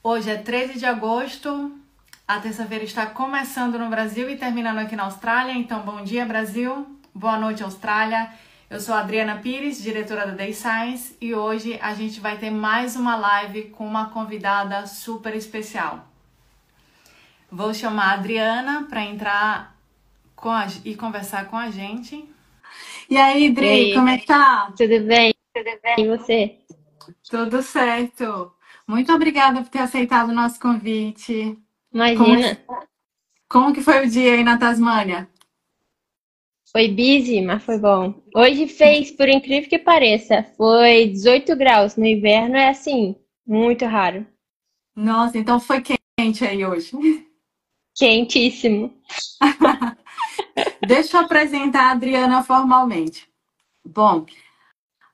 Hoje é 13 de agosto, a terça-feira está começando no Brasil e terminando aqui na Austrália, então bom dia Brasil, boa noite Austrália. Eu sou a Adriana Pires, diretora da Day Science, e hoje a gente vai ter mais uma live com uma convidada super especial. Vou chamar a Adriana para entrar e conversar com a gente. E aí, Dri, como é que tá? Tudo bem? E você? Tudo certo. Muito obrigada por ter aceitado o nosso convite. Como, Imagina, como que foi o dia aí na Tasmânia? foi busy, mas foi bom. Hoje fez, por incrível que pareça, foi 18 graus. No inverno é assim, muito raro. Nossa, então foi quente aí hoje. Quentíssimo. Deixa eu apresentar a Adriana formalmente. Bom,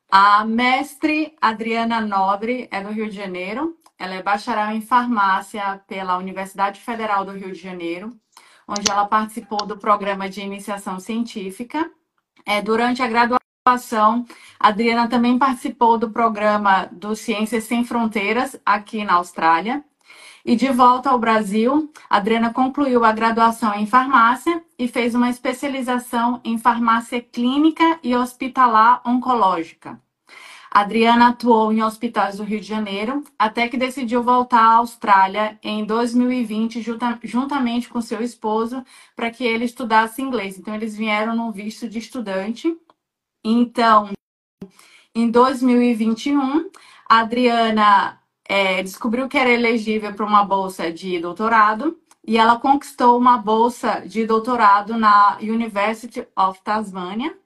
a mestre Adriana Nobre é do Rio de Janeiro. Ela é bacharel em farmácia pela Universidade Federal do Rio de Janeiro, onde ela participou do programa de iniciação científica. Durante a graduação, a Adriana também participou do programa do Ciências Sem Fronteiras aqui na Austrália. E de volta ao Brasil, a Adriana concluiu a graduação em farmácia e fez uma especialização em farmácia clínica e hospitalar oncológica. A Adriana atuou em hospitais do Rio de Janeiro até que decidiu voltar à Austrália em 2020, juntamente com seu esposo, para que ele estudasse inglês. Então, eles vieram no visto de estudante. Então, em 2021, a Adriana descobriu que era elegível para uma bolsa de doutorado e ela conquistou uma bolsa de doutorado na University of Tasmania,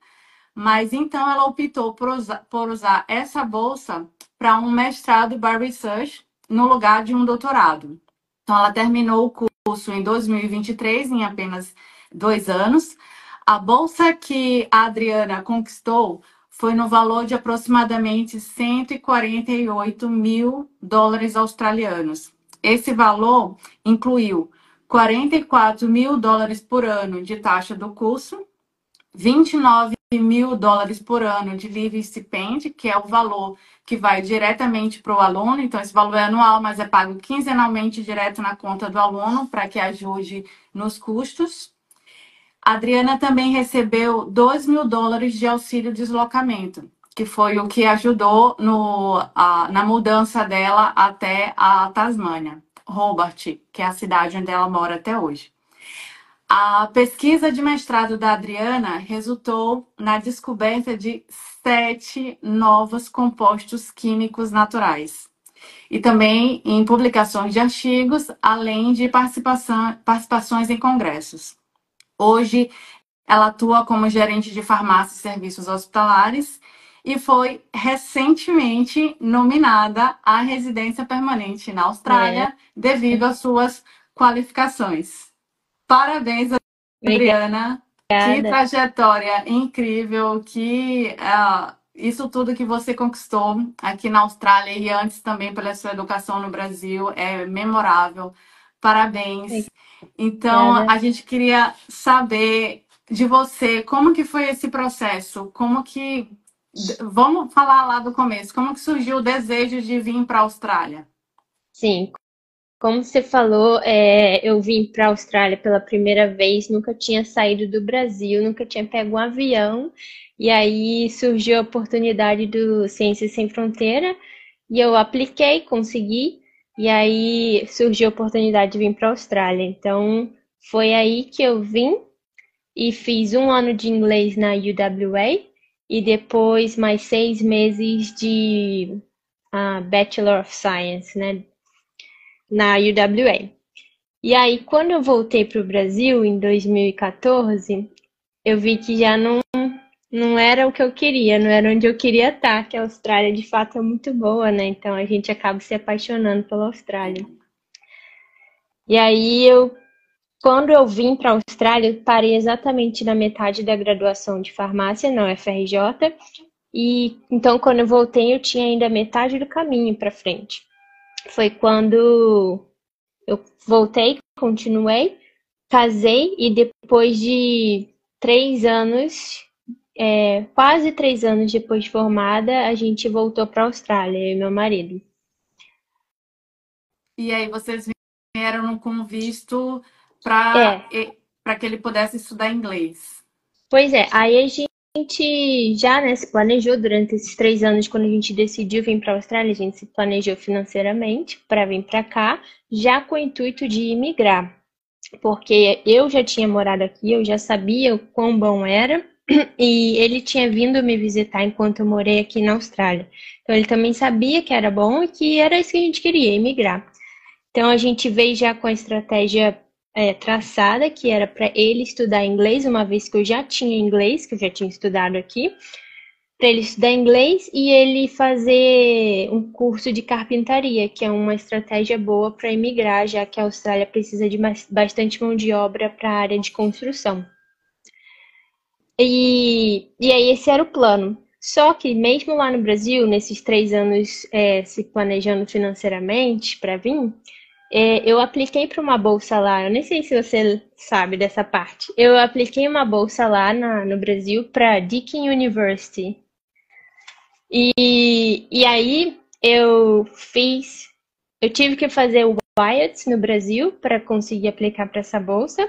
mas então ela optou por usar essa bolsa para um mestrado by research no lugar de um doutorado. Então ela terminou o curso em 2023, em apenas 2 anos. A bolsa que a Adriana conquistou foi no valor de aproximadamente 148 mil dólares australianos. Esse valor incluiu 44 mil dólares por ano de taxa do curso, 29 mil dólares por ano de livre stipend, que é o valor que vai diretamente para o aluno. Então, esse valor é anual, mas é pago quinzenalmente direto na conta do aluno, para que ajude nos custos. A Adriana também recebeu 2 mil dólares de auxílio deslocamento, que foi o que ajudou na mudança dela até a Tasmânia, Hobart, que é a cidade onde ela mora até hoje. A pesquisa de mestrado da Adriana resultou na descoberta de 7 novos compostos químicos naturais e também em publicações de artigos, além de participações em congressos. Hoje, ela atua como gerente de farmácia e serviços hospitalares e foi recentemente nominada à residência permanente na Austrália devido às suas qualificações. Parabéns, Adriana. Que Obrigada. trajetória incrível, isso tudo que você conquistou aqui na Austrália e antes também pela sua educação no Brasil é memorável. Parabéns. Então, Obrigada. a gente queria saber de você, como que foi esse processo? Vamos falar lá do começo, como que surgiu o desejo de vir para a Austrália? Sim, como você falou, eu vim para a Austrália pela primeira vez, nunca tinha saído do Brasil, nunca tinha pego um avião, e aí surgiu a oportunidade do Ciências Sem Fronteira, e eu apliquei, consegui, e aí surgiu a oportunidade de vir para a Austrália. Então, foi aí que eu vim e fiz um ano de inglês na UWA, e depois mais 6 meses de Bachelor of Science, né, na UWA. E aí, quando eu voltei para o Brasil em 2014, eu vi que já não era o que eu queria, não era onde eu queria estar, que a Austrália de fato é muito boa, né? Então a gente acaba se apaixonando pela Austrália. E aí, quando eu vim para a Austrália, eu parei exatamente na metade da graduação de farmácia na UFRJ. E então, quando eu voltei, eu tinha ainda metade do caminho para frente. Foi quando eu voltei, continuei, casei e depois de 3 anos, quase 3 anos depois de formada, a gente voltou para a Austrália, eu e meu marido. E aí vocês vieram com visto É, para que ele pudesse estudar inglês. pois é. Aí a gente já, né, se planejou durante esses 3 anos, quando a gente decidiu vir para a Austrália, a gente se planejou financeiramente para vir para cá, já com o intuito de imigrar. Porque eu já tinha morado aqui, eu já sabia o quão bom era, e ele tinha vindo me visitar enquanto eu morei aqui na Austrália. Então ele também sabia que era bom e que era isso que a gente queria, emigrar. Então a gente veio já com a estratégia traçada, que era para ele estudar inglês, uma vez que eu já tinha inglês, que eu já tinha estudado aqui, para ele estudar inglês e ele fazer um curso de carpintaria, que é uma estratégia boa para imigrar, já que a Austrália precisa de bastante mão de obra para a área de construção. E aí esse era o plano. Só que mesmo lá no Brasil, nesses 3 anos se planejando financeiramente para vir, eu apliquei para uma bolsa lá. Eu nem sei se você sabe dessa parte. Eu apliquei uma bolsa lá no Brasil para Deakin University. E aí eu tive que fazer o IELTS no Brasil para conseguir aplicar para essa bolsa,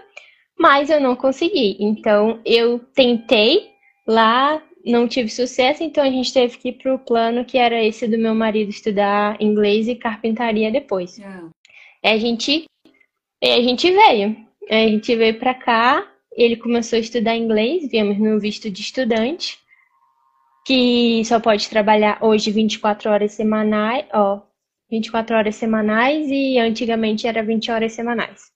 mas eu não consegui. Então eu tentei lá, não tive sucesso, então a gente teve que ir para o plano que era esse do meu marido estudar inglês e carpintaria depois. Yeah. A gente veio. A gente veio para cá, ele começou a estudar inglês, viemos no visto de estudante, que só pode trabalhar hoje 24 horas semanais, 24 horas semanais e antigamente era 20 horas semanais.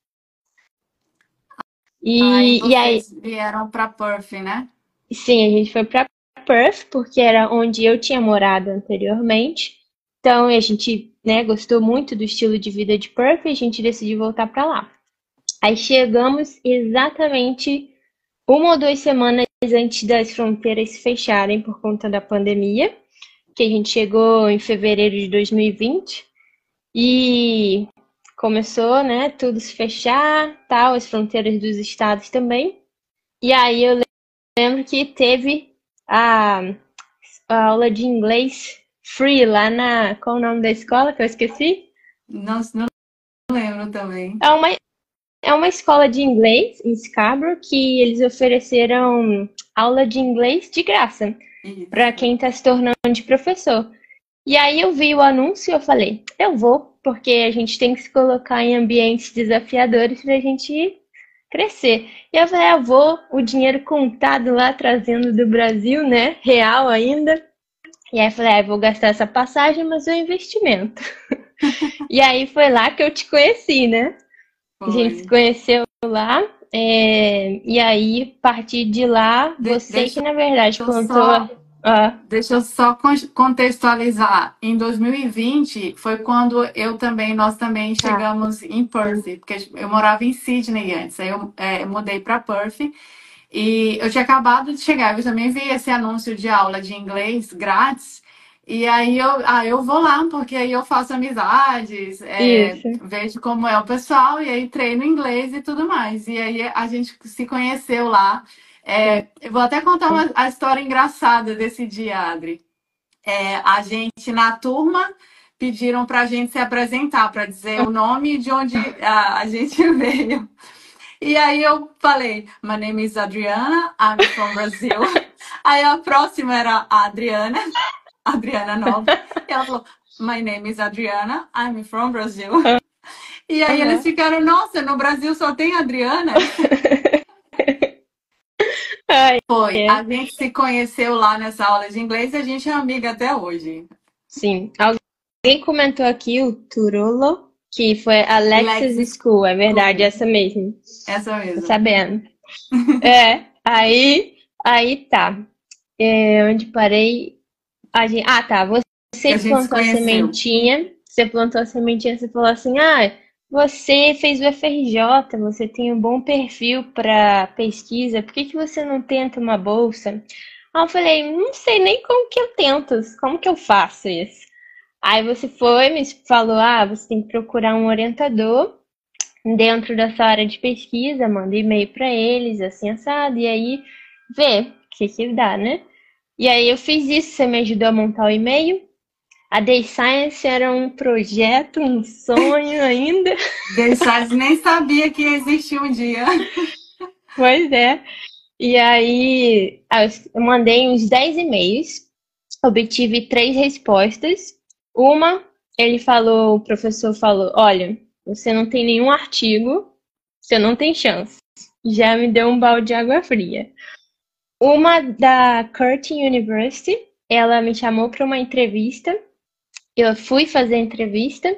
Aí E aí, vocês vieram para Perth, né? sim, a gente foi para Perth, porque era onde eu tinha morado anteriormente. Então a gente, né, gostou muito do estilo de vida de Perth e a gente decidiu voltar para lá. Aí chegamos exatamente 1 ou 2 semanas antes das fronteiras se fecharem por conta da pandemia, que a gente chegou em fevereiro de 2020 e começou, né, tudo se fechar, tal, as fronteiras dos estados também. E aí eu lembro que teve a, a aula de inglês free lá qual o nome da escola que eu esqueci? Não lembro também. É uma escola de inglês em Scarborough que eles ofereceram aula de inglês de graça para Isso. quem está se tornando de professor. E aí eu vi o anúncio e eu falei, eu vou, porque a gente tem que se colocar em ambientes desafiadores para a gente crescer. E eu falei, eu vou, o dinheiro contado lá, trazendo do Brasil, né, real ainda. E aí eu falei, eu vou gastar essa passagem, mas é um investimento. E aí foi lá que eu te conheci, né? A gente se Foi. conheceu lá, e aí, a partir de lá, você que Deixa na verdade eu plantou. só Ah, Deixa eu só contextualizar. Em 2020 foi quando nós também tá. chegamos em Perth, porque eu morava em Sydney antes, aí eu mudei para Perth e eu tinha acabado de chegar. Eu também vi esse anúncio de aula de inglês grátis e aí eu vou lá porque aí eu faço amizades, Isso. vejo como é o pessoal e aí treino inglês e tudo mais. E aí a gente se conheceu lá. Foi. Eu vou até contar a história engraçada desse dia, Adri. A gente, na turma, pediram para a gente se apresentar, para dizer o nome de onde a gente veio. E aí eu falei, my name is Adriana, I'm from Brazil. Aí a próxima era a Adriana Nobre. E ela falou, my name is Adriana, I'm from Brazil. E aí eles Aham. ficaram, nossa, no Brasil só tem Adriana? Ai, Foi. A é. gente se conheceu lá nessa aula de inglês e a gente é amiga até hoje. Sim. Alguém comentou aqui o Turulo, que foi Alexis Lexi School, é verdade, School. essa mesmo. Essa Tô mesmo. sabendo. Aí tá. Onde parei? Tá. Que Você a gente se plantou a conheceu. sementinha, você falou assim, você fez o FRJ, você tem um bom perfil para pesquisa, por que que você não tenta uma bolsa? Aí eu falei, não sei nem como que eu tento, como que eu faço isso? Aí você foi, me falou, você tem que procurar um orientador dentro dessa área de pesquisa, manda e-mail para eles, assim, assado, e aí vê o que que dá, né? E aí eu fiz isso, você me ajudou a montar o e-mail, A Day Science era um projeto, um sonho ainda. Deixar nem sabia que existia um dia. Pois é. E aí, eu mandei uns 10 e-mails, obtive 3 respostas. Uma, o professor falou: Olha, você não tem nenhum artigo, você não tem chance. Já me deu um balde de água fria. Uma da Curtin University, ela me chamou para uma entrevista. Eu fui fazer a entrevista.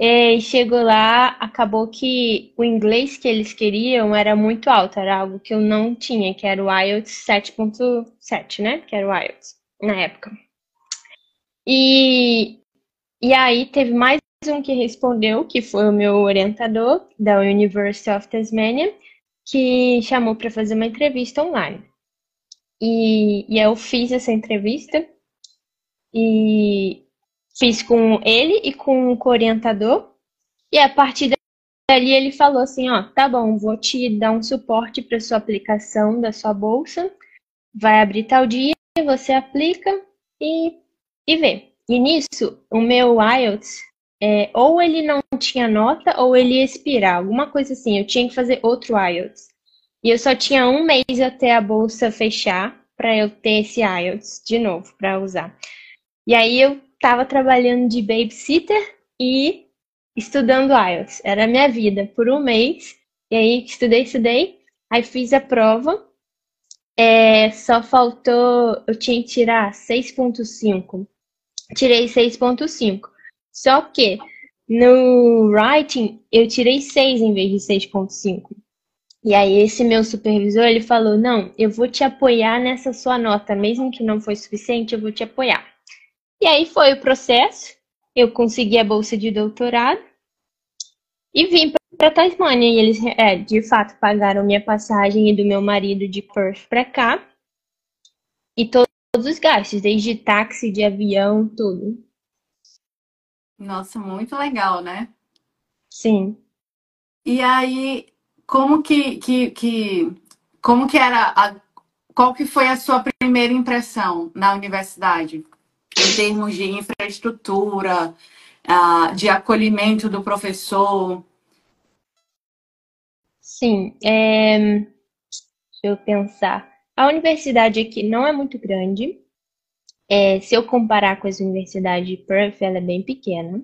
E chegou lá, acabou que o inglês que eles queriam era muito alto, era algo que eu não tinha, que era o IELTS 7.7, né? Que era o IELTS na época. E, e aí teve mais um que respondeu, que foi o meu orientador da University of Tasmania, que chamou para fazer uma entrevista online. E eu fiz essa entrevista e fiz com ele e com o orientador. E a partir dali ele falou assim, ó, tá bom, vou te dar um suporte para sua aplicação da sua bolsa, vai abrir tal dia, você aplica e vê. E nisso, o meu IELTS, ou ele não tinha nota, ou ele ia expirar, alguma coisa assim, eu tinha que fazer outro IELTS. E eu só tinha um mês até a bolsa fechar para eu ter esse IELTS de novo para usar. E aí eu tava trabalhando de babysitter e estudando IELTS. Era a minha vida por um mês. E aí estudei. Aí fiz a prova. Só faltou. Eu tinha que tirar 6.5. Tirei 6.5. Só que no writing eu tirei 6 em vez de 6.5. E aí esse meu supervisor, ele falou, não, eu vou te apoiar nessa sua nota, mesmo que não foi suficiente, eu vou te apoiar. E aí foi o processo, eu consegui a bolsa de doutorado e vim para Tasmânia. E eles, de fato, pagaram minha passagem e do meu marido de Perth para cá. E todos os gastos, desde táxi, de avião, tudo. Nossa, muito legal, né? Sim. E aí, como como que era qual que foi a sua primeira impressão na universidade, em termos de infraestrutura, de acolhimento do professor? Sim, deixa eu pensar. A universidade aqui não é muito grande. Se eu comparar com as universidades de Perth, ela é bem pequena.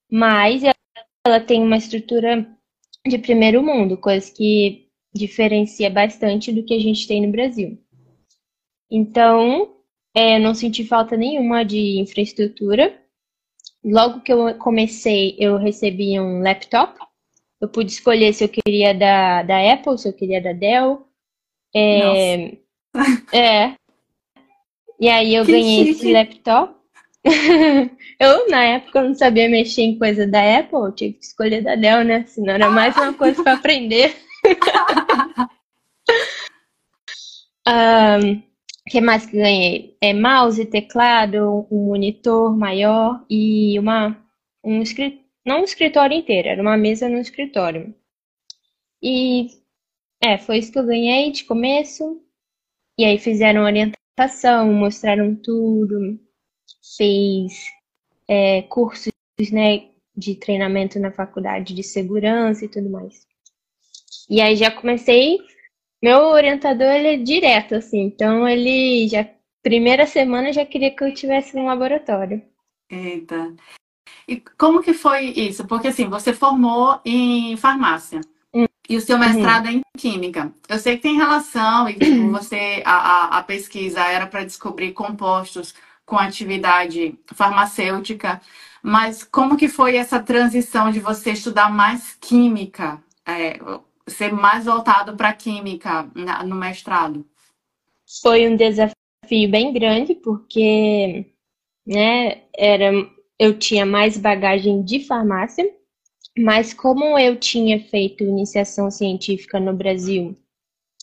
Mas ela tem uma estrutura de primeiro mundo, coisa que diferencia bastante do que a gente tem no Brasil. Então, não senti falta nenhuma de infraestrutura. Logo que eu comecei, eu recebi um laptop. Eu pude escolher se eu queria da Apple, se eu queria da Dell. Nossa, É, e aí eu que ganhei esse chique! laptop. Eu, na época, não sabia mexer em coisa da Apple, eu tive que escolher da Dell, né? Senão era mais uma coisa para aprender. O que mais que ganhei? Mouse, teclado, um monitor maior e não um escritório inteiro, era uma mesa no escritório. E foi isso que eu ganhei de começo. E aí fizeram orientação, mostraram tudo, fez cursos, né, de treinamento na faculdade de segurança e tudo mais. E aí já comecei. Meu orientador, ele é direto, assim, então ele já, primeira semana, já queria que eu tivesse no laboratório. Eita. E como que foi isso? Porque assim, você formou em farmácia e o seu Uhum. mestrado é em química. Eu sei que tem relação e tipo, a pesquisa era para descobrir compostos com atividade farmacêutica, mas como que foi essa transição de você estudar mais química, ser mais voltado para química no mestrado? Foi um desafio bem grande, porque, né, eu tinha mais bagagem de farmácia, mas como eu tinha feito iniciação científica no Brasil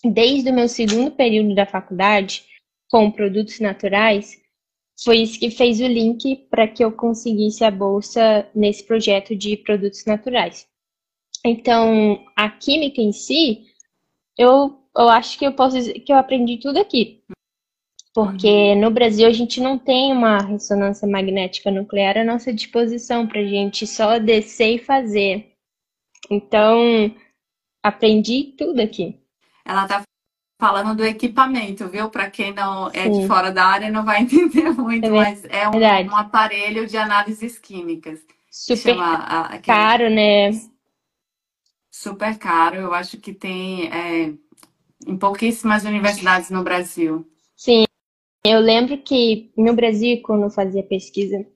desde o meu segundo período da faculdade, com produtos naturais, foi isso que fez o link para que eu conseguisse a bolsa nesse projeto de produtos naturais. Então, a química em si, eu acho que eu posso dizer que eu aprendi tudo aqui. porque no Brasil a gente não tem uma ressonância magnética nuclear à nossa disposição para a gente só descer e fazer. Então, aprendi tudo aqui. Ela tá falando do equipamento, viu? Para quem não é de Sim, fora da área não vai entender muito, é mas é um verdade. aparelho de análises químicas que Super chama aquele caro, né? super caro. Eu acho que tem em pouquíssimas universidades no Brasil. Sim, eu lembro que no Brasil, quando eu fazia pesquisa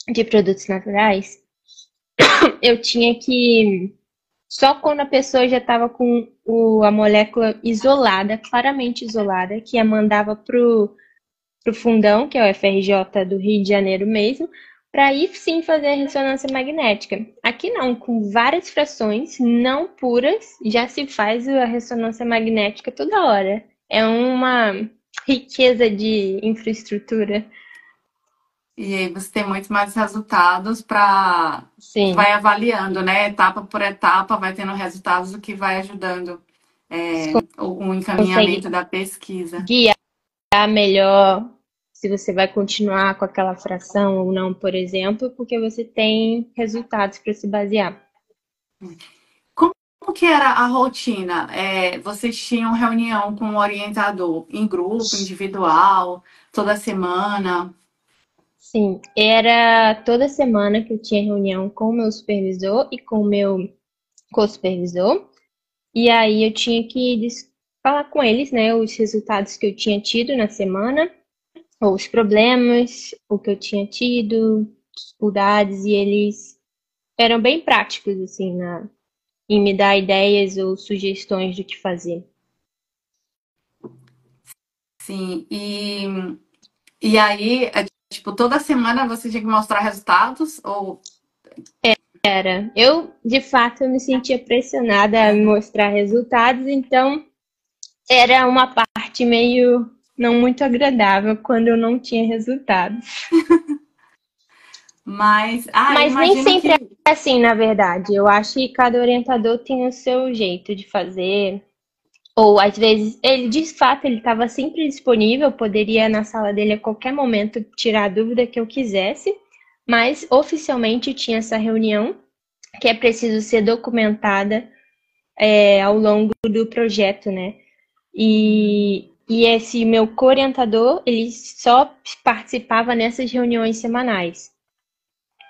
de produtos naturais, eu tinha que só quando a pessoa já estava com a molécula isolada, claramente isolada, que a mandava pro Fundão, que é o FRJ do Rio de Janeiro mesmo, para aí sim fazer a ressonância magnética. Aqui não, com várias frações não puras, já se faz a ressonância magnética toda hora. É uma riqueza de infraestrutura. E aí você tem muito mais resultados para Sim, vai avaliando, né? Etapa por etapa, vai tendo resultados, o que vai ajudando o encaminhamento consegue da pesquisa. guiar melhor se você vai continuar com aquela fração ou não, por exemplo, porque você tem resultados para se basear. Como que era a rotina? Vocês tinham reunião com o orientador em grupo, individual, toda semana? Sim, era toda semana que eu tinha reunião com o meu supervisor e com o meu co-supervisor, e aí eu tinha que falar com eles, né, os resultados que eu tinha tido na semana, ou os problemas, o que eu tinha tido, dificuldades, e eles eram bem práticos, assim, em me dar ideias ou sugestões do que fazer. Sim, e aí, tipo, toda semana você tinha que mostrar resultados? Ou. Eu, de fato, eu me sentia pressionada a mostrar resultados, então era uma parte meio não muito agradável quando eu não tinha resultados. Mas, eu Mas nem imagino sempre que. é assim, na verdade. Eu acho que cada orientador tem o seu jeito de fazer. Ou às vezes ele de fato ele estava sempre disponível, poderia na sala dele a qualquer momento tirar a dúvida que eu quisesse, mas oficialmente tinha essa reunião que é preciso ser documentada ao longo do projeto, né? E esse meu co-orientador, ele só participava nessas reuniões semanais,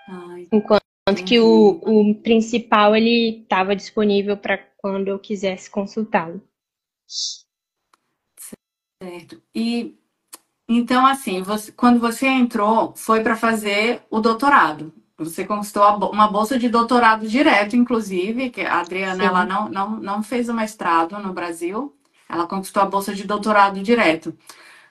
Ai, enquanto que entendi. o principal ele estava disponível para quando eu quisesse consultá-lo. Certo. E então, assim, quando você entrou, foi para fazer o doutorado. Você conquistou uma bolsa de doutorado direto, inclusive, que a Adriana ela Sim. não fez o mestrado no Brasil, ela conquistou a bolsa de doutorado direto.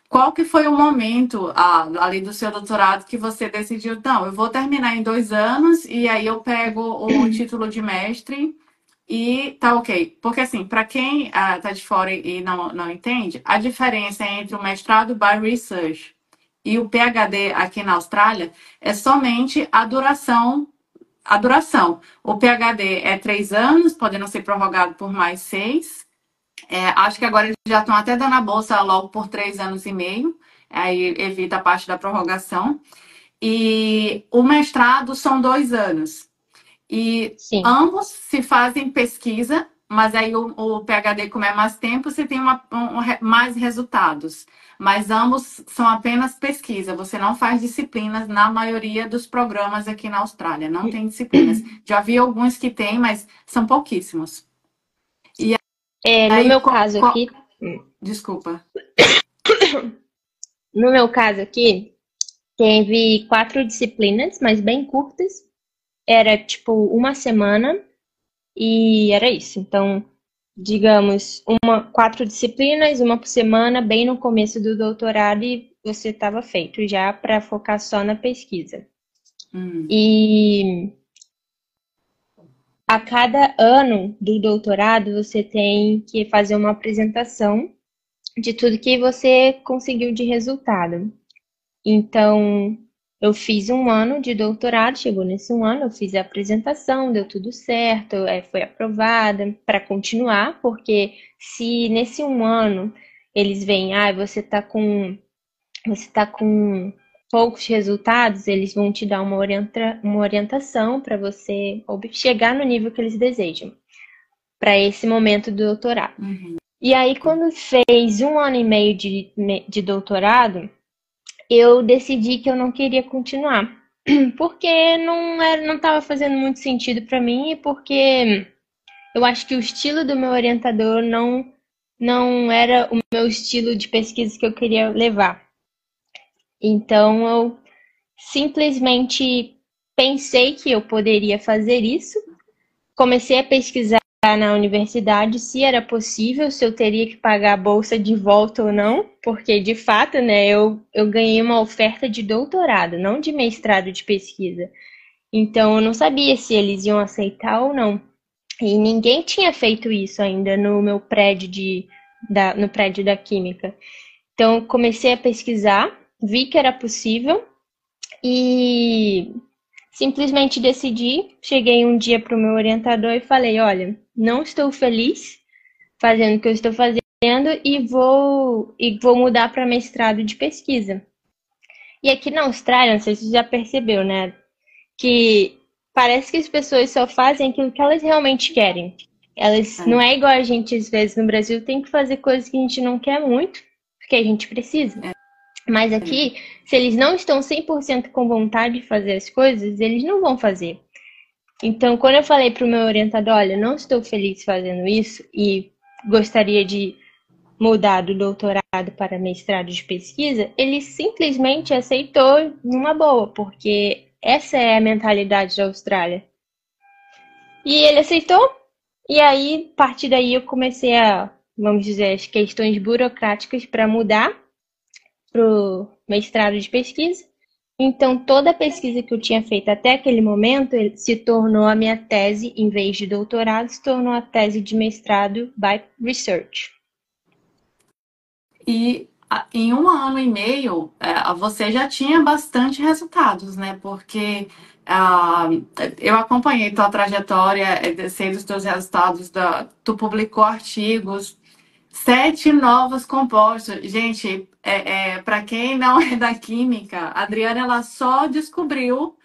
Qual que foi o momento, ali do seu doutorado, que você decidiu, não, eu vou terminar em 2 anos e aí eu pego o título de mestre e tá ok. Porque assim, para quem tá de fora e não entende, a diferença entre o mestrado by research e o PhD aqui na Austrália é somente a duração. A duração. O PhD é 3 anos, podendo ser prorrogado por mais 6. Acho que agora eles já estão até dando a bolsa logo por 3 anos e meio, aí evita a parte da prorrogação. E o mestrado são 2 anos. E Sim. ambos se fazem pesquisa, mas aí o PhD, como é mais tempo, você tem mais resultados. Mas ambos são apenas pesquisa. Você não faz disciplinas na maioria dos programas aqui na Austrália. Não tem disciplinas. Já vi alguns que tem, mas são pouquíssimos. E No aí, meu caso aqui, desculpa. no meu caso aqui, teve 4 disciplinas, mas bem curtas. Era tipo uma semana e era isso. Então, digamos, 4 disciplinas, uma por semana, bem no começo do doutorado e você estava feito já para focar só na pesquisa. Hum. E a cada ano do doutorado você tem que fazer uma apresentação de tudo que você conseguiu de resultado. Então, eu fiz um ano de doutorado, chegou nesse um ano, eu fiz a apresentação, deu tudo certo, foi aprovada para continuar, porque se nesse um ano eles veem, você está com você está com poucos resultados, eles vão te dar uma orientação para você chegar no nível que eles desejam, para esse momento do doutorado. E aí, quando fez 1 ano e meio de doutorado, eu decidi que eu não queria continuar, porque não estava fazendo muito sentido para mim e porque eu acho que o estilo do meu orientador não era o meu estilo de pesquisa que eu queria levar. Então, eu simplesmente pensei que eu poderia fazer isso, comecei a pesquisar na universidade se era possível, se eu teria que pagar a bolsa de volta ou não, porque de fato, né, eu ganhei uma oferta de doutorado, não de mestrado de pesquisa. Então, eu não sabia se eles iam aceitar ou não. E ninguém tinha feito isso ainda no meu prédio no prédio da Química. Então, eu comecei a pesquisar, vi que era possível e simplesmente decidi. Cheguei um dia para o meu orientador e falei: olha, não estou feliz fazendo o que eu estou fazendo e vou mudar para mestrado de pesquisa. E aqui na Austrália, não sei se você já percebeu, né? Que parece que as pessoas só fazem aquilo que elas realmente querem. Elas não é igual a gente, às vezes, no Brasil, tem que fazer coisas que a gente não quer muito, porque a gente precisa. Mas aqui, se eles não estão 100% com vontade de fazer as coisas, eles não vão fazer. Então, quando eu falei para o meu orientador, olha, não estou feliz fazendo isso e gostaria de mudar do doutorado para mestrado de pesquisa, ele simplesmente aceitou numa boa, porque essa é a mentalidade da Austrália. E ele aceitou, e aí, a partir daí, eu comecei vamos dizer, as questões burocráticas para mudar para o mestrado de pesquisa. Então, toda a pesquisa que eu tinha feito até aquele momento se tornou a minha tese, em vez de doutorado, se tornou a tese de mestrado by research. E em 1 ano e meio, você já tinha bastante resultados, né? Porque eu acompanhei tua trajetória, sei dos teus resultados, tu publicou artigos, 7 novos compostos. Gente, para quem não é da química, a Adriana ela só descobriu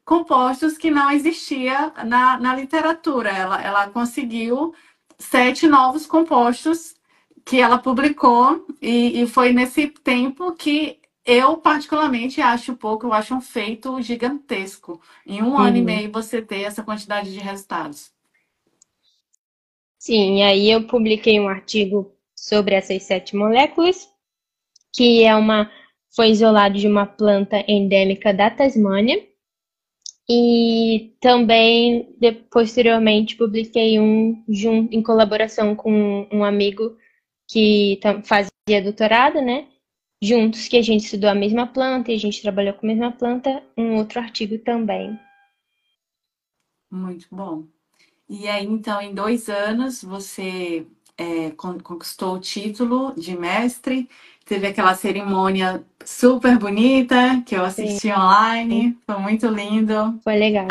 compostos que não existia na literatura. Ela conseguiu 7 novos compostos que ela publicou e foi nesse tempo que eu particularmente acho pouco, eu acho um feito gigantesco. Em 1 ano e meio você ter essa quantidade de resultados. Sim, e aí eu publiquei um artigo sobre essas 7 moléculas, que foi isolado de uma planta endêmica da Tasmânia. E também, posteriormente, publiquei em colaboração com um amigo que fazia doutorado, né? Juntos, que a gente estudou a mesma planta e a gente trabalhou com a mesma planta, um outro artigo também. Muito bom. E aí, então, em 2 anos, você conquistou o título de mestre. Teve aquela cerimônia super bonita que eu assisti online. Foi muito lindo. Foi legal.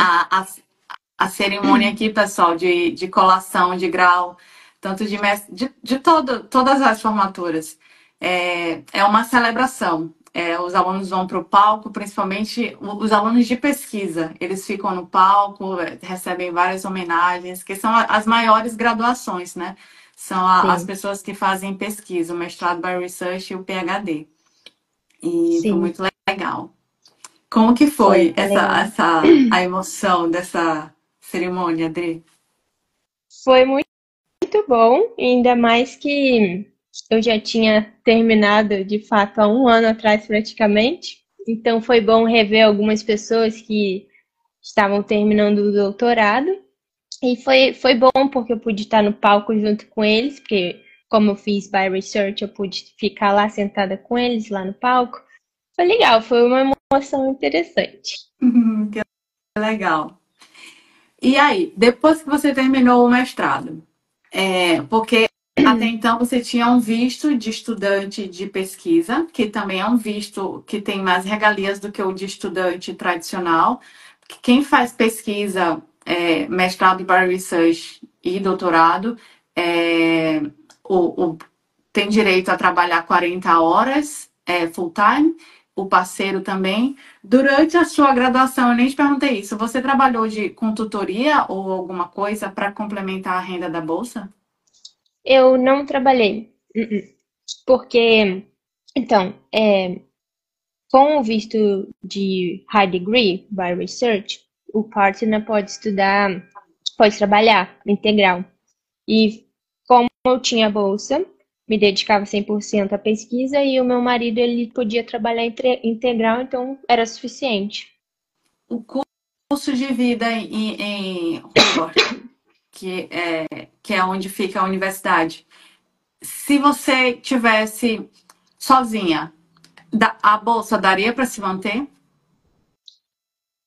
A cerimônia aqui, pessoal, de colação de grau, tanto de mestre, de todas as formaturas. É uma celebração. Os alunos vão para o palco, principalmente os alunos de pesquisa. Eles ficam no palco, recebem várias homenagens, que são as maiores graduações, né? São as pessoas que fazem pesquisa, o mestrado by research e o PhD. E foi muito legal. Como que foi a emoção dessa cerimônia, Adri? Foi muito bom, ainda mais que eu já tinha terminado, de fato, há 1 ano atrás praticamente. Então foi bom rever algumas pessoas que estavam terminando o doutorado. E foi bom porque eu pude estar no palco junto com eles, porque como eu fiz by research, eu pude ficar lá sentada com eles, lá no palco. Foi legal, foi uma emoção interessante. Que legal. E aí, depois que você terminou o mestrado, porque até então você tinha um visto de estudante de pesquisa, que também é um visto que tem mais regalias do que o de estudante tradicional. Quem faz pesquisa, mestrado by research e doutorado, tem direito a trabalhar 40 horas full-time, o parceiro também. Durante a sua graduação, eu nem te perguntei isso, você trabalhou com tutoria ou alguma coisa para complementar a renda da bolsa? Eu não trabalhei, porque, então, com o visto de High Degree by Research, o partner pode estudar, pode trabalhar integral. E como eu tinha bolsa, me dedicava 100% à pesquisa e o meu marido ele podia trabalhar integral, então era suficiente. O custo de vida em Hobart, que é onde fica a universidade, se você tivesse sozinha, a bolsa daria para se manter?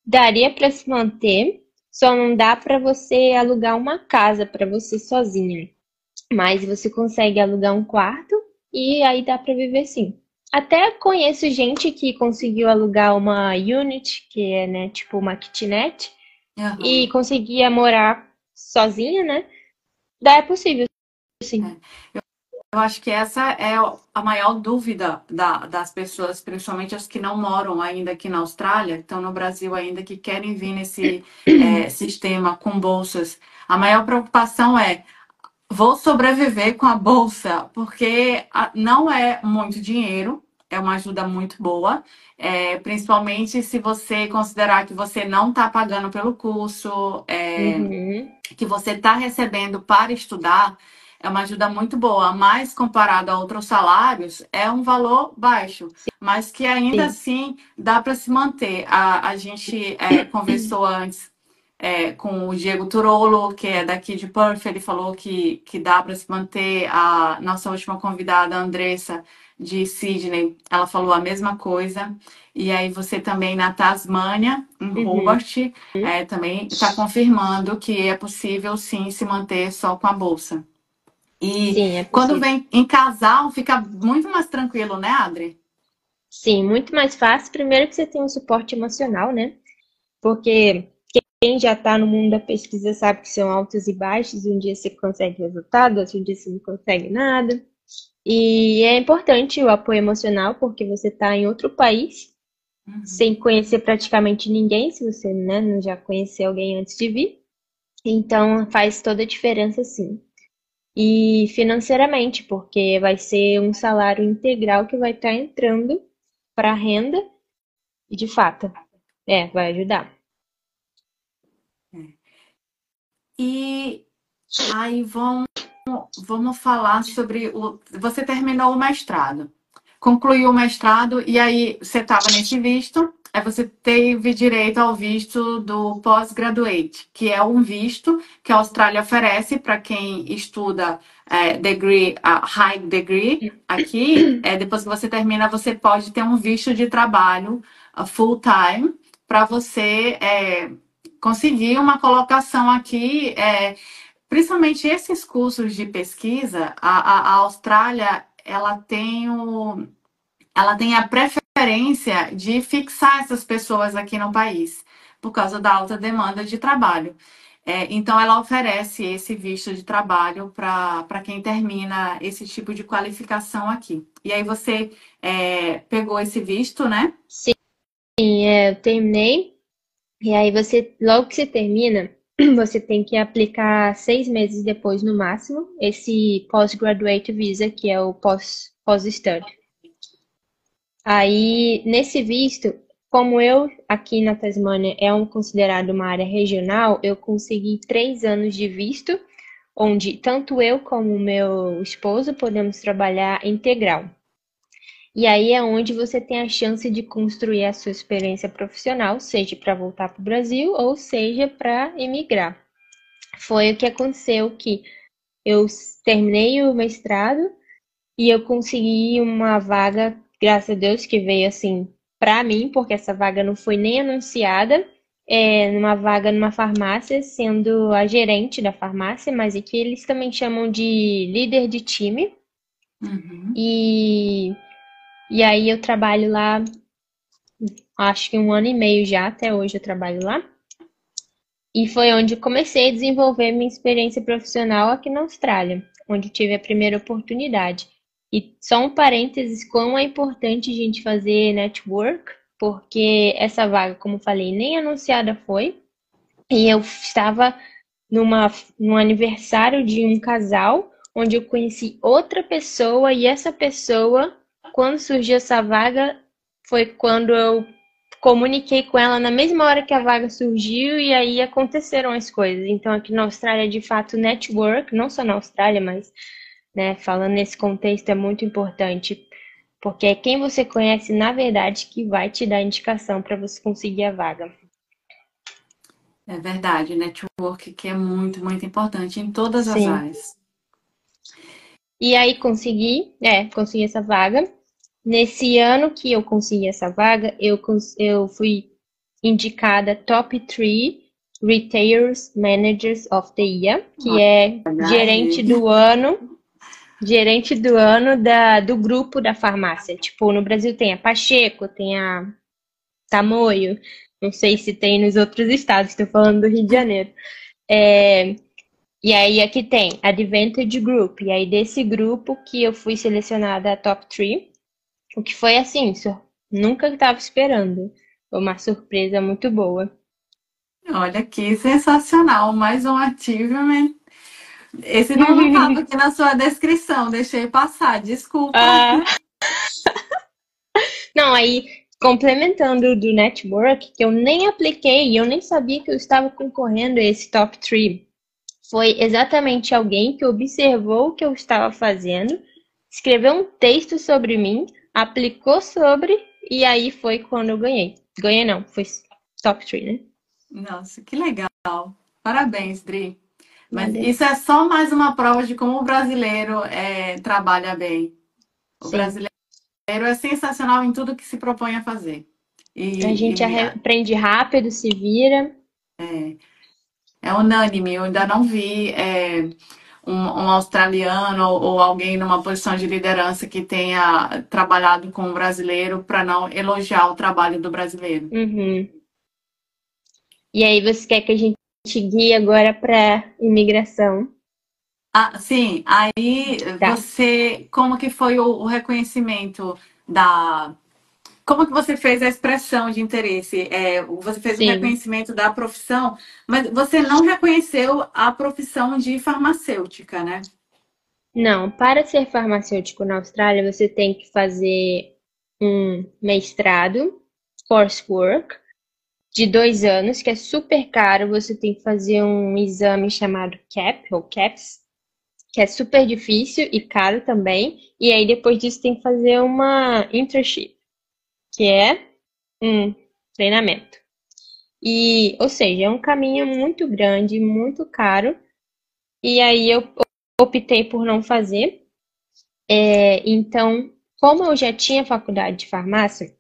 Daria para se manter, só não dá para você alugar uma casa para você sozinha. Mas você consegue alugar um quarto e aí dá para viver sim. Até conheço gente que conseguiu alugar uma unit, que é, né, tipo uma kitnet, e Uhum. conseguia morar sozinha, né? Dá é possível, sim. Eu acho que essa é a maior dúvida das pessoas, principalmente as que não moram ainda aqui na Austrália, estão no Brasil ainda, que querem vir nesse sistema com bolsas. A maior preocupação é: vou sobreviver com a bolsa, porque não é muito dinheiro, é uma ajuda muito boa, principalmente se você considerar que você não está pagando pelo curso, Uhum, que você está recebendo para estudar, é uma ajuda muito boa, mas comparado a outros salários, é um valor baixo, mas que ainda sim. assim dá para se manter. A gente conversou antes com o Diego Turolo, que é daqui de Perth, ele falou que dá para se manter. A nossa última convidada, a Andressa, de Sydney, ela falou a mesma coisa. E aí você também na Tasmânia, em Uhum. Hobart, também está confirmando que é possível sim se manter só com a bolsa. E Sim, é quando possível. vem em casal, fica muito mais tranquilo, né, Adri? Sim, muito mais fácil. Primeiro que você tem um suporte emocional, né? Porque quem já está no mundo da pesquisa sabe que são altos e baixos. Um dia você consegue resultado, outro dia você não consegue nada. E é importante o apoio emocional, porque você está em outro país, sem Uhum. conhecer praticamente ninguém, se você, né, não já conheceu alguém antes de vir. Então faz toda a diferença, sim. E financeiramente, porque vai ser um salário integral que vai estar entrando para a renda e de fato, vai ajudar. E aí vamos falar sobre você terminou o mestrado. Concluiu o mestrado e aí você estava nesse visto, aí você teve direito ao visto do postgraduate, que é um visto que a Austrália oferece para quem estuda degree, high degree aqui. Depois que você termina, você pode ter um visto de trabalho full time para você conseguir uma colocação aqui. Principalmente esses cursos de pesquisa, a Austrália ela tem a preferência de fixar essas pessoas aqui no país, por causa da alta demanda de trabalho. Então, ela oferece esse visto de trabalho para quem termina esse tipo de qualificação aqui. E aí você pegou esse visto, né? Sim, eu terminei. E aí você, logo que você termina, você tem que aplicar 6 meses depois no máximo esse postgraduate visa, que é o pós-study. Aí, nesse visto, como eu aqui na Tasmânia considerado uma área regional, eu consegui 3 anos de visto, onde tanto eu como o meu esposo podemos trabalhar integral. E aí é onde você tem a chance de construir a sua experiência profissional, seja para voltar para o Brasil ou seja para emigrar. Foi o que aconteceu que eu terminei o mestrado e eu consegui uma vaga, graças a Deus, que veio assim para mim, porque essa vaga não foi nem anunciada, numa vaga numa farmácia, sendo a gerente da farmácia, mas aqui eles também chamam de líder de time. Uhum. E, e aí eu trabalho lá, acho que 1 ano e meio já, até hoje eu trabalho lá. E foi onde comecei a desenvolver minha experiência profissional aqui na Austrália, onde tive a primeira oportunidade. E só um parênteses, como é importante a gente fazer network, porque essa vaga, como eu falei, nem anunciada foi. E eu estava num aniversário de um casal, onde eu conheci outra pessoa, e essa pessoa, quando surgiu essa vaga, foi quando eu comuniquei com ela na mesma hora que a vaga surgiu, e aí aconteceram as coisas. Então, aqui na Austrália, de fato, network, não só na Austrália, mas, né, falando nesse contexto, é muito importante, porque é quem você conhece, na verdade, que vai te dar indicação para você conseguir a vaga. É verdade, network que é muito, muito importante em todas as Sim. áreas. E aí consegui essa vaga. Nesse ano que eu consegui essa vaga, eu fui indicada Top 3 Retailers Managers of the Year, que é Olha aí. gerente do ano do grupo da farmácia. Tipo, no Brasil tem a Pacheco, tem a Tamoio, não sei se tem nos outros estados, estou falando do Rio de Janeiro. E aí aqui tem Advantage Group, e aí desse grupo que eu fui selecionada a Top 3, o que foi assim, nunca estava esperando. Foi uma surpresa muito boa. Olha que sensacional, mais um achievement. Esse não estava aqui na sua descrição, deixei passar, desculpa. Ah, não, aí complementando do network, que eu nem apliquei, eu nem sabia que eu estava concorrendo a esse top 3. Foi exatamente alguém que observou o que eu estava fazendo, escreveu um texto sobre mim, aplicou sobre, e aí foi quando eu ganhei. Ganhei não, foi top 3, né? Nossa, que legal. Parabéns, Dri. Mas Nada. isso é só mais uma prova de como o brasileiro trabalha bem. O Sim. brasileiro é sensacional em tudo que se propõe a fazer. A gente E, e aprende rápido, se vira. é unânime. Eu ainda não vi um australiano ou alguém numa posição de liderança que tenha trabalhado com o brasileiro para não elogiar o trabalho do brasileiro. Uhum. E aí, você quer que a gente guie agora para imigração? Ah, sim, aí Tá. como que foi o reconhecimento da, como que você fez a expressão de interesse? Você fez o Sim. reconhecimento da profissão, mas você não reconheceu a profissão de farmacêutica, né? Não, para ser farmacêutico na Austrália, você tem que fazer um mestrado, coursework, de 2 anos, que é super caro. Você tem que fazer um exame chamado CAP, ou CAPS, que é super difícil e caro também. E aí, depois disso, tem que fazer uma internship, que é um treinamento. E, ou seja, é um caminho muito grande, muito caro. E aí eu optei por não fazer. Então, como eu já tinha faculdade de farmácia,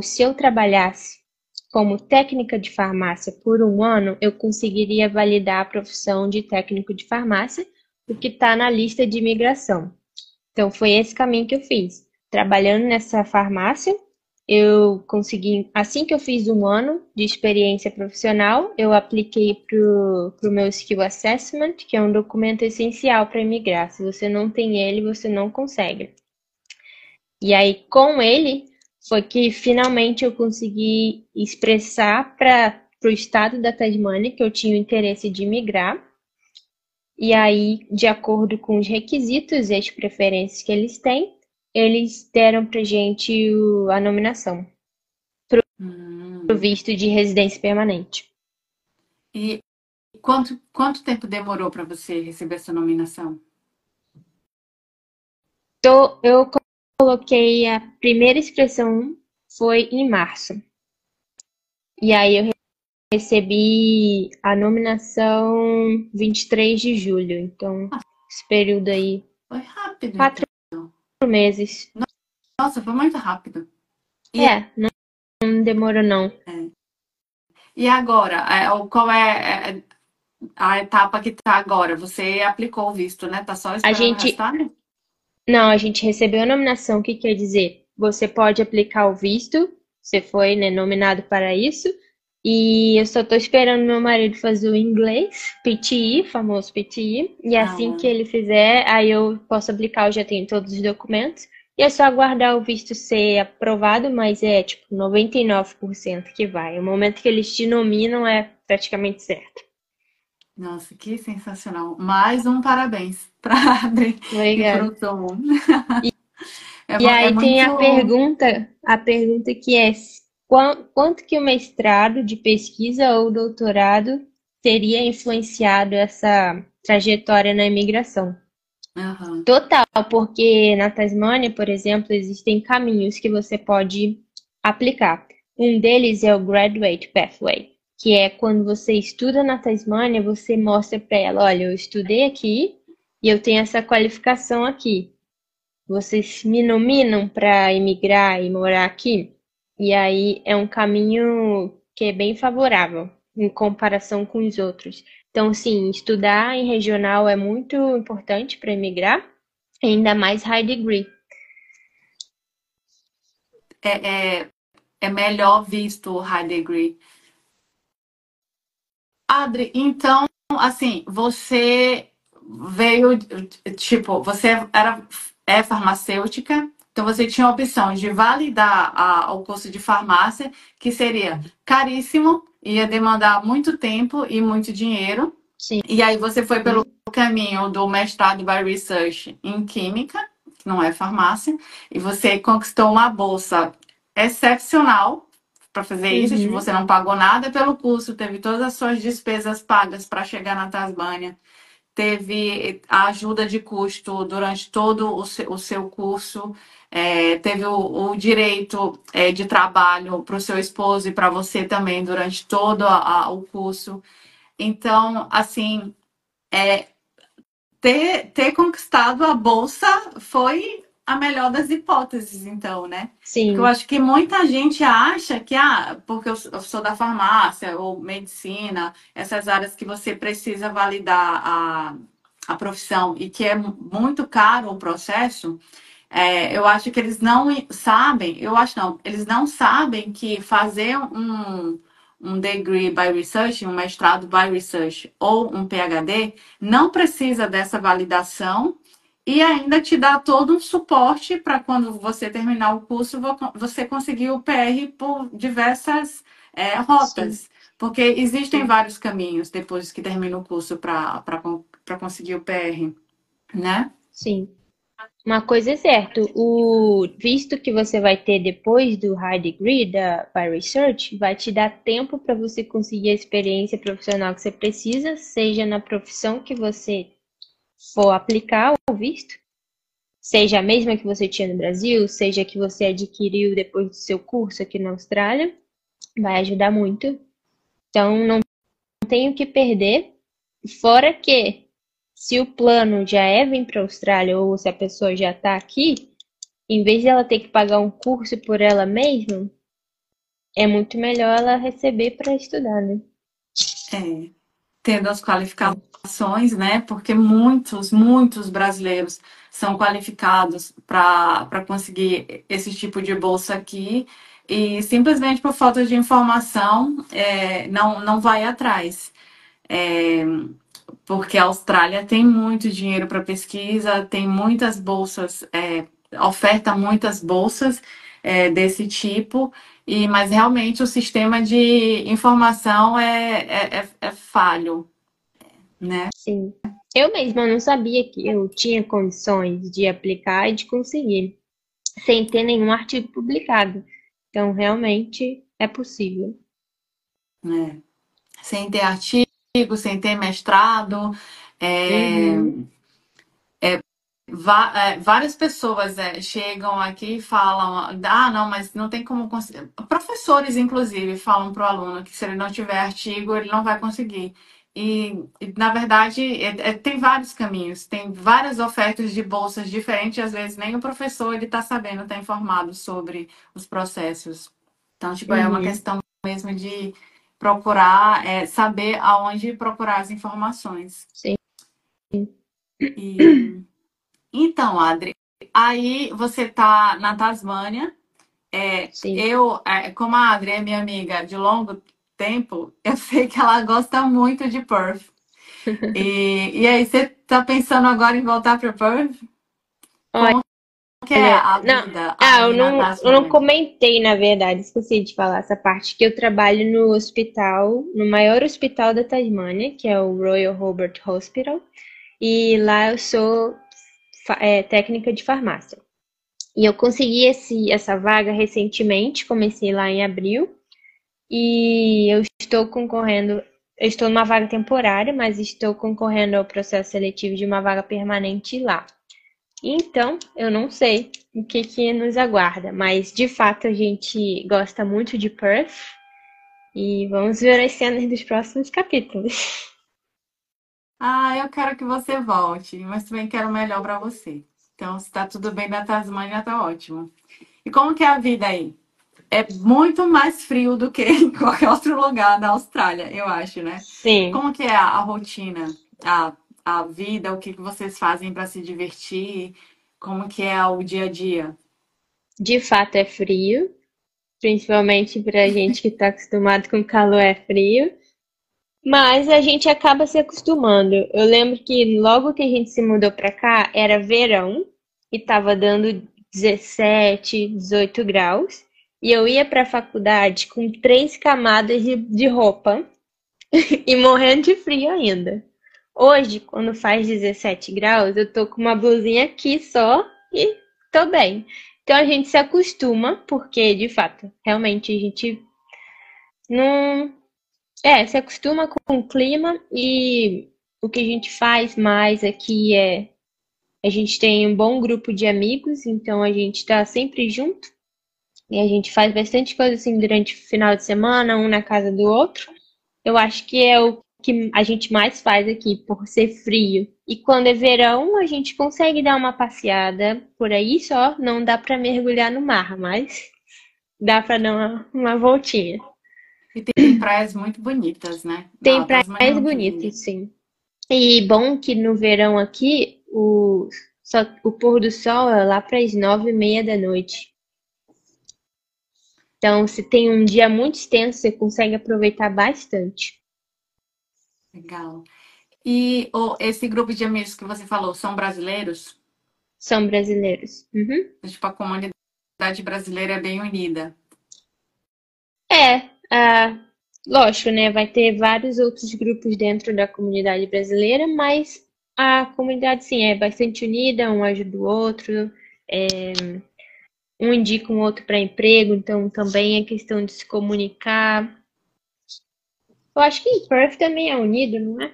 se eu trabalhasse como técnica de farmácia por um ano, eu conseguiria validar a profissão de técnico de farmácia, o que está na lista de imigração. Então, foi esse caminho que eu fiz. Trabalhando nessa farmácia, eu consegui, assim que eu fiz um ano de experiência profissional, eu apliquei para o meu Skill Assessment, que é um documento essencial para imigrar. Se você não tem ele, você não consegue. E aí, com ele, foi que finalmente eu consegui expressar para o estado da Tasmânia que eu tinha o interesse de migrar. E aí, de acordo com os requisitos e as preferências que eles têm, eles deram pra gente a nominação pro Hum. visto de residência permanente. E quanto tempo demorou para você receber essa nominação? Então, eu coloquei a primeira inscrição foi em março. E aí eu recebi a nominação 23 de julho. Então, esse período aí, Foi rápido, 4 meses. Nossa, foi muito rápido. E, Não demorou não. e agora, qual é a etapa que está agora? Você aplicou o visto, né? Tá só A esperando o gente, resultado? não, a gente recebeu a nominação, o que quer dizer? Você pode aplicar o visto, você foi, né, nominado para isso, E eu só tô esperando meu marido fazer o inglês, PTE, famoso PTE. E assim que Ah, ele fizer, aí eu posso aplicar, eu já tenho todos os documentos. E é só aguardar o visto ser aprovado, mas é tipo 99% que vai. O momento que eles te nominam é praticamente certo. nossa, que sensacional. Mais um parabéns para a Adri e para Obrigada. o Tom. E É aí tem muito. a pergunta que é quanto que o mestrado de pesquisa ou doutorado teria influenciado essa trajetória na imigração? Aham. Total, porque na Tasmânia, por exemplo, existem caminhos que você pode aplicar. Um deles é o Graduate Pathway, que é quando você estuda na Tasmânia, você mostra para ela, olha, eu estudei aqui e eu tenho essa qualificação aqui. Vocês me nominam para emigrar e morar aqui? E aí é um caminho que é bem favorável em comparação com os outros. Então, sim, estudar em regional é muito importante para emigrar, ainda mais high degree. É, é, é melhor visto o high degree. Adri, então, assim, você veio, tipo, é farmacêutica, então você tinha a opção de validar o curso de farmácia, que seria caríssimo, ia demandar muito tempo e muito dinheiro. Sim, E aí você foi pelo caminho do mestrado by research em química, que não é farmácia, e você conquistou uma bolsa excepcional para fazer isso. Tipo, uhum, você não pagou nada pelo curso, teve todas as suas despesas pagas para chegar na Tasmânia, teve a ajuda de custo durante todo o seu curso, teve o direito de trabalho para o seu esposo e para você também durante todo o curso. Então, assim, ter conquistado a bolsa foi a melhor das hipóteses, então, né? Porque eu sim, acho que muita gente acha que, porque eu sou da farmácia ou medicina, essas áreas que você precisa validar a profissão e que é muito caro o processo, eu acho que eles não sabem, eu acho não, eles não sabem que fazer um degree by research, um mestrado by research ou um PhD, não precisa dessa validação e ainda te dá todo um suporte para quando você terminar o curso, você conseguir o PR por diversas sim, rotas. Porque existem sim. vários caminhos depois que termina o curso para conseguir o PR, né? Sim. Uma coisa é certa, o visto que você vai ter depois do high degree da by research vai te dar tempo para você conseguir a experiência profissional que você precisa, seja na profissão que você for aplicar o visto, seja a mesma que você tinha no Brasil, seja a que você adquiriu depois do seu curso aqui na Austrália, vai ajudar muito. Então não tenho o que perder, fora que se o plano já é vir para a Austrália ou se a pessoa já está aqui, em vez de ela ter que pagar um curso por ela mesma, é muito melhor ela receber para estudar, né? É, tendo as É. qualificações, né? Porque muitos brasileiros são qualificados para conseguir esse tipo de bolsa aqui e simplesmente por falta de informação não vai atrás. É, porque a Austrália tem muito dinheiro para pesquisa, tem muitas bolsas, oferta muitas bolsas desse tipo, mas realmente o sistema de informação é falho, né? Sim. Eu mesma não sabia que eu tinha condições de aplicar e de conseguir, sem ter nenhum artigo publicado. Então, realmente é possível. É. Sem ter artigo, sem ter mestrado, é, Uhum. várias pessoas chegam aqui e falam, não, mas não tem como conseguir. Professores, inclusive, falam para o aluno que se ele não tiver artigo, ele não vai conseguir. Na verdade, tem vários caminhos, tem várias ofertas de bolsas diferentes, e às vezes nem o professor ele está sabendo, está informado sobre os processos. Então, tipo, é uma Uhum. questão mesmo de procurar, saber aonde procurar as informações. Sim, E então, Adri, aí você tá na Tasmânia. sim. Como a Adri é minha amiga de longo, tempo, eu sei que ela gosta muito de Perth. E aí, você tá pensando agora em voltar para Perth? Como que é Olha, a não, vida eu aí na não Tasmânia? comentei, na verdade, esqueci de falar essa parte, que eu trabalho no hospital, no maior hospital da Tasmânia, que é o Royal Hobart Hospital, e lá eu sou técnica de farmácia. E eu consegui essa vaga recentemente, comecei lá em abril, e eu estou concorrendo, eu estou numa vaga temporária, mas estou concorrendo ao processo seletivo de uma vaga permanente lá. Então, eu não sei o que que nos aguarda, mas de fato a gente gosta muito de Perth e vamos ver as cenas dos próximos capítulos. Ah, eu quero que você volte, mas também quero o melhor para você. Então, se tá tudo bem na Tasmânia, tá ótimo. E como que é a vida aí? É muito mais frio do que em qualquer outro lugar da Austrália, eu acho, né? Sim, Como que é a rotina, a vida, o que que vocês fazem para se divertir? Como que é o dia a dia? de fato é frio, principalmente pra gente que tá acostumado com calor é frio, mas a gente acaba se acostumando. Eu lembro que logo que a gente se mudou pra cá era verão e tava dando 17, 18 graus. E eu ia pra faculdade com 3 camadas de roupa e morrendo de frio ainda. Hoje, quando faz 17 graus, eu tô com uma blusinha aqui só e tô bem. Então a gente se acostuma, porque de fato, realmente a gente não. Se acostuma com o clima e o que a gente faz mais aqui é. A gente tem um bom grupo de amigos, então a gente tá sempre junto e a gente faz bastante coisa assim durante o final de semana, um na casa do outro. Eu acho que é o que a gente mais faz aqui, por ser frio. E quando é verão, a gente consegue dar uma passeada por aí só. Não dá para mergulhar no mar, mas dá para dar uma voltinha. E tem praias muito bonitas, né? Não, Tem a Tasmânia é praias muito linda. bonitas, sim. E bom que no verão aqui, o pôr do sol é lá para as 9h30 da noite. Então, se tem um dia muito extenso, você consegue aproveitar bastante. Legal. E esse grupo de amigos que você falou são brasileiros? São brasileiros. Uhum. Tipo, a comunidade brasileira é bem unida. É, ah, lógico, né? Vai ter vários outros grupos dentro da comunidade brasileira, mas a comunidade, sim, é bastante unida, um ajuda o outro, um indica o outro para emprego, então também é questão de se comunicar. Eu acho que em Perth também é unido, não é?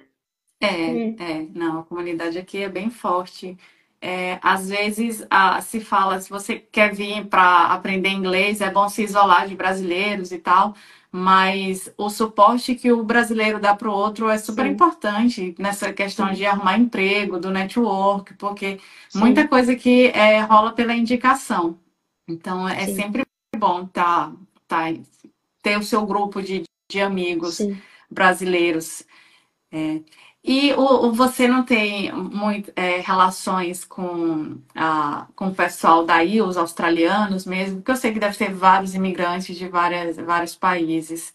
Hum, Não, a comunidade aqui é bem forte. É, às vezes se fala, se você quer vir para aprender inglês, é bom se isolar de brasileiros e tal, mas o suporte que o brasileiro dá para o outro é super sim, importante nessa questão sim, de arrumar emprego, do network, porque muita sim, coisa que rola pela indicação. Então é sim, sempre bom tá, ter o seu grupo de amigos sim. brasileiros. E você não tem muito, relações com o pessoal daí, os australianos mesmo, porque eu sei que deve ter vários imigrantes de vários países.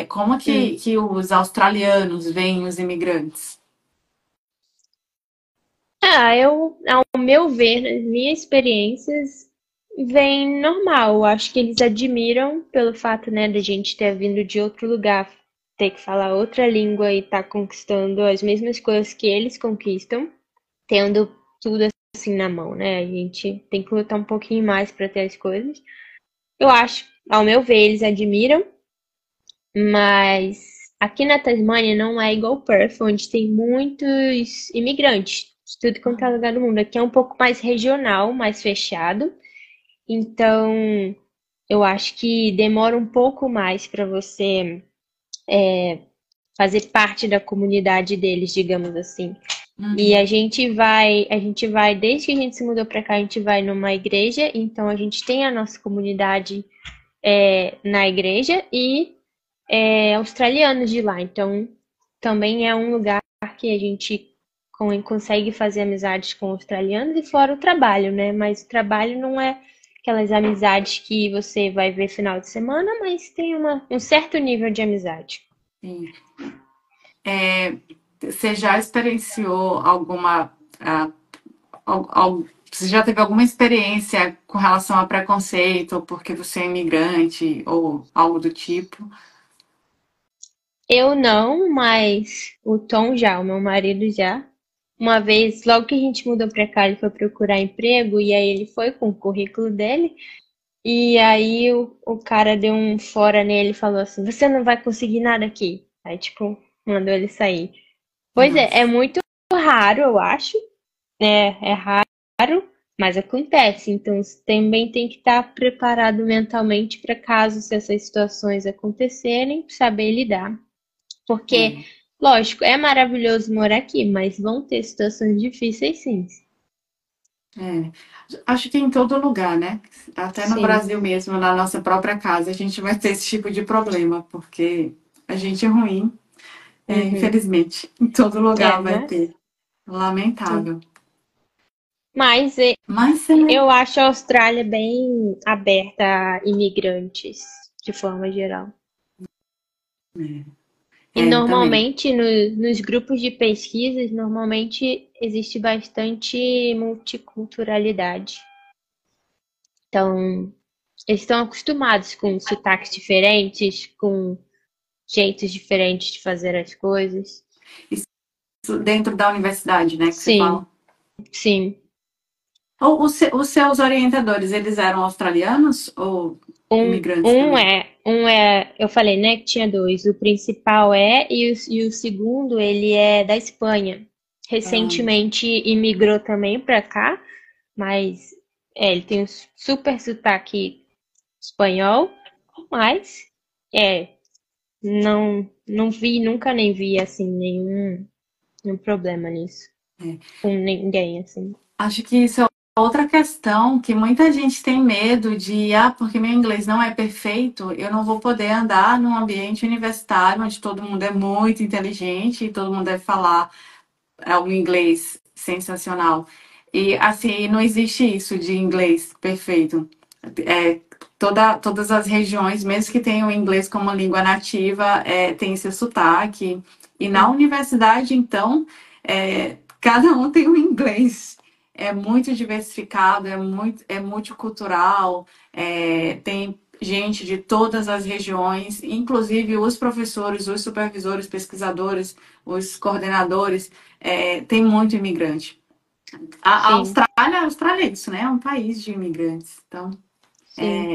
Como Hum. que os australianos veem os imigrantes? Ao meu ver, nas minhas experiências, vem normal. Eu acho que eles admiram pelo fato, né, da gente ter vindo de outro lugar, ter que falar outra língua e estar conquistando as mesmas coisas que eles conquistam, tendo tudo assim na mão, né? A gente tem que lutar um pouquinho mais para ter as coisas. Eu acho, ao meu ver, eles admiram, mas aqui na Tasmânia não é igual Perth, onde tem muitos imigrantes de tudo quanto é lugar do mundo. Aqui é um pouco mais regional, mais fechado. Então, eu acho que demora um pouco mais para você fazer parte da comunidade deles, digamos assim. E Uhum. a gente vai, desde que a gente se mudou para cá, a gente vai numa igreja, então a gente tem a nossa comunidade na igreja e australianos de lá. Então, também é um lugar que a gente consegue fazer amizades com australianos e fora o trabalho, né? Mas o trabalho não é aquelas amizades que você vai ver final de semana, mas tem um certo nível de amizade. Sim. Você já experienciou alguma. Você já teve alguma experiência com relação a preconceito porque você é imigrante ou algo do tipo? Eu não, mas o Tom já, o meu marido já. Uma vez, logo que a gente mudou pra cá, ele foi procurar emprego e aí ele foi com o currículo dele. E aí o cara deu um fora nele e falou assim: Você não vai conseguir nada aqui. Aí, tipo, mandou ele sair. Pois é, é Nossa. muito raro, eu acho. É raro, mas acontece. Então, você também tem que estar preparado mentalmente para caso se essas situações acontecerem, saber lidar. Porque, É. lógico, é maravilhoso morar aqui, mas vão ter situações difíceis, sim. É, acho que em todo lugar, né? Até no Sim. Brasil mesmo, na nossa própria casa, a gente vai ter esse tipo de problema, porque a gente é ruim, Uhum. infelizmente. Em todo É, lugar vai mas ter. sim. Lamentável. Mas Mas eu acho a Austrália bem aberta a imigrantes, de forma geral. E eu também. normalmente nos grupos de pesquisas, normalmente existe bastante multiculturalidade. Então, eles estão acostumados com sotaques diferentes, com jeitos diferentes de fazer as coisas. Isso dentro da universidade, né, que você Sim, fala. sim. Os seus orientadores, eles eram australianos ou imigrantes também? Eu falei, né, que tinha dois. O principal e o segundo, ele é da Espanha. Ah, Recentemente imigrou também pra cá, mas ele tem um super sotaque espanhol, mas é, não vi, nunca nem vi, assim, nenhum problema nisso. é. Com ninguém, assim. Acho que isso é outra questão que muita gente tem medo de, porque meu inglês não é perfeito, eu não vou poder andar num ambiente universitário onde todo mundo é muito inteligente e todo mundo deve falar um inglês sensacional. E assim, não existe isso de inglês perfeito. É, todas as regiões, mesmo que tenham o inglês como língua nativa, tem seu sotaque. E na Sim, universidade, então, cada um tem um inglês. É muito diversificado, é multicultural, tem gente de todas as regiões, inclusive os professores, os supervisores, pesquisadores, os coordenadores, tem muito imigrante. sim, A Austrália é isso, né? É um país de imigrantes. Então, sim,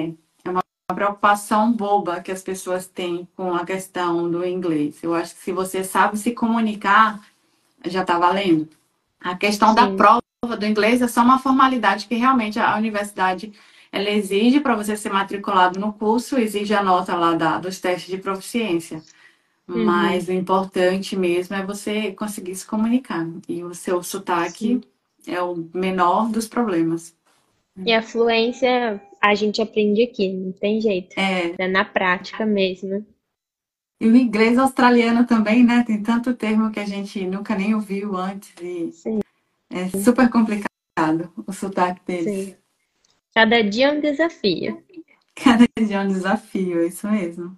uma preocupação boba que as pessoas têm com a questão do inglês. Eu acho que se você sabe se comunicar, já está valendo. A questão da sim. prova do inglês é só uma formalidade que realmente a universidade ela exige para você ser matriculado no curso, exige a nota lá dos testes de proficiência. Uhum, Mas o importante mesmo é você conseguir se comunicar. E o seu sotaque sim. é o menor dos problemas. E a fluência a gente aprende aqui, não tem jeito. É, É na prática mesmo. e o inglês australiano também, né? Tem tanto termo que a gente nunca nem ouviu antes e Sim, é super complicado o sotaque deles. sim. Cada dia é um desafio. Cada dia é um desafio, é isso mesmo.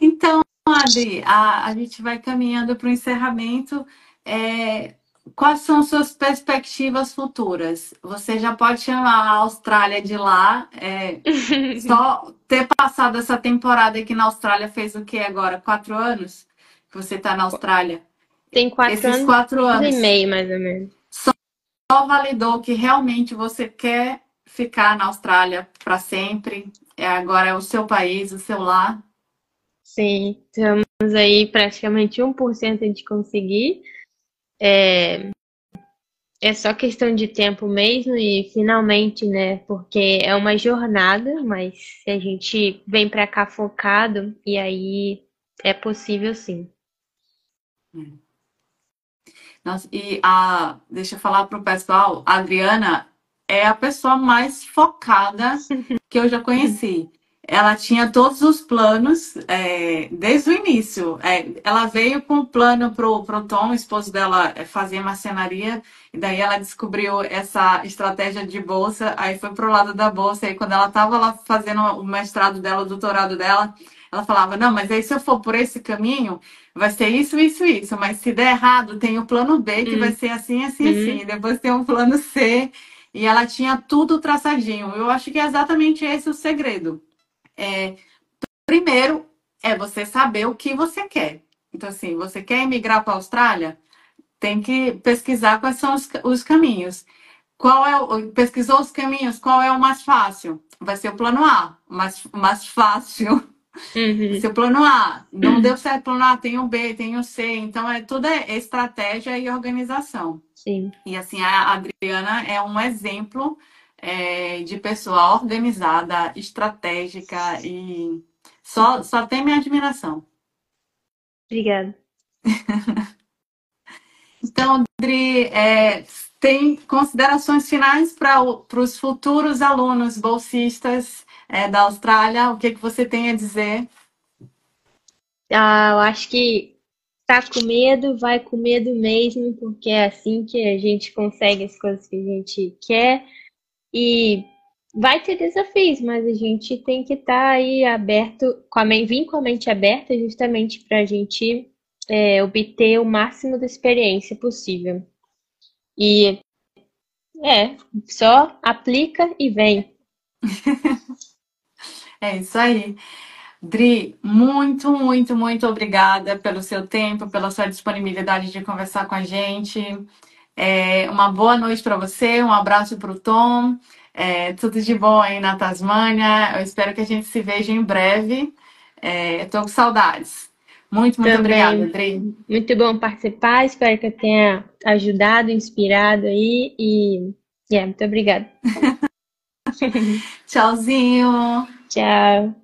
Então, Adri, a gente vai caminhando para o encerramento. É, quais são suas perspectivas futuras? Você já pode chamar a Austrália de lá. Só ter passado essa temporada aqui na Austrália fez o que agora? 4 anos que você está na Austrália? Tem quatro Esses anos 4 anos e meio, mais ou menos. só validou que realmente você quer ficar na Austrália para sempre. Agora é o seu país, o seu lar. Sim, estamos aí praticamente 1% de conseguir. É só questão de tempo mesmo e finalmente, né? Porque é uma jornada, mas se a gente vem pra cá focado, e aí é possível sim. Nossa, e deixa eu falar para o pessoal, a Adriana é a pessoa mais focada que eu já conheci. ela tinha todos os planos desde o início. Ela veio com o plano pro Tom, o esposo dela, fazer marcenaria, e daí ela descobriu essa estratégia de bolsa, aí foi pro lado da bolsa, e quando ela estava lá fazendo o mestrado dela, o doutorado dela, ela falava, não, mas aí se eu for por esse caminho, vai ser isso, isso, isso, mas se der errado, tem o plano B, que vai ser assim, assim, assim, e Uhum. depois tem o plano C, e ela tinha tudo traçadinho. Eu acho que é exatamente esse o segredo. É, primeiro, é você saber o que você quer. Então, assim, você quer emigrar para a Austrália? Tem que pesquisar quais são os caminhos. Pesquisou os caminhos, qual é o mais fácil? Vai ser o plano A, mais fácil. Vai ser Uhum. o plano A. Não deu certo o plano A, tem o B, tem o C. Então, tudo é estratégia e organização. Sim, E assim, a Adriana é um exemplo de pessoa organizada, estratégica e só tem minha admiração. obrigada. Então, Adri, tem considerações finais para os futuros alunos bolsistas da Austrália? O que você tem a dizer? Ah, eu acho que tá com medo, vai com medo mesmo, porque é assim que a gente consegue as coisas que a gente quer. E vai ter desafios, mas a gente tem que estar aí aberto, vir com a mente aberta justamente para a gente obter o máximo de experiência possível. E só aplica e vem. É isso aí. Dri, muito, muito, muito obrigada pelo seu tempo, pela sua disponibilidade de conversar com a gente. Uma boa noite para você, um abraço para o Tom. Tudo de bom aí na Tasmânia. Eu espero que a gente se veja em breve. Estou com saudades. Muito, muito obrigada, Também Dri. muito bom participar, espero que eu tenha ajudado, inspirado aí muito obrigada. Tchauzinho. Tchau.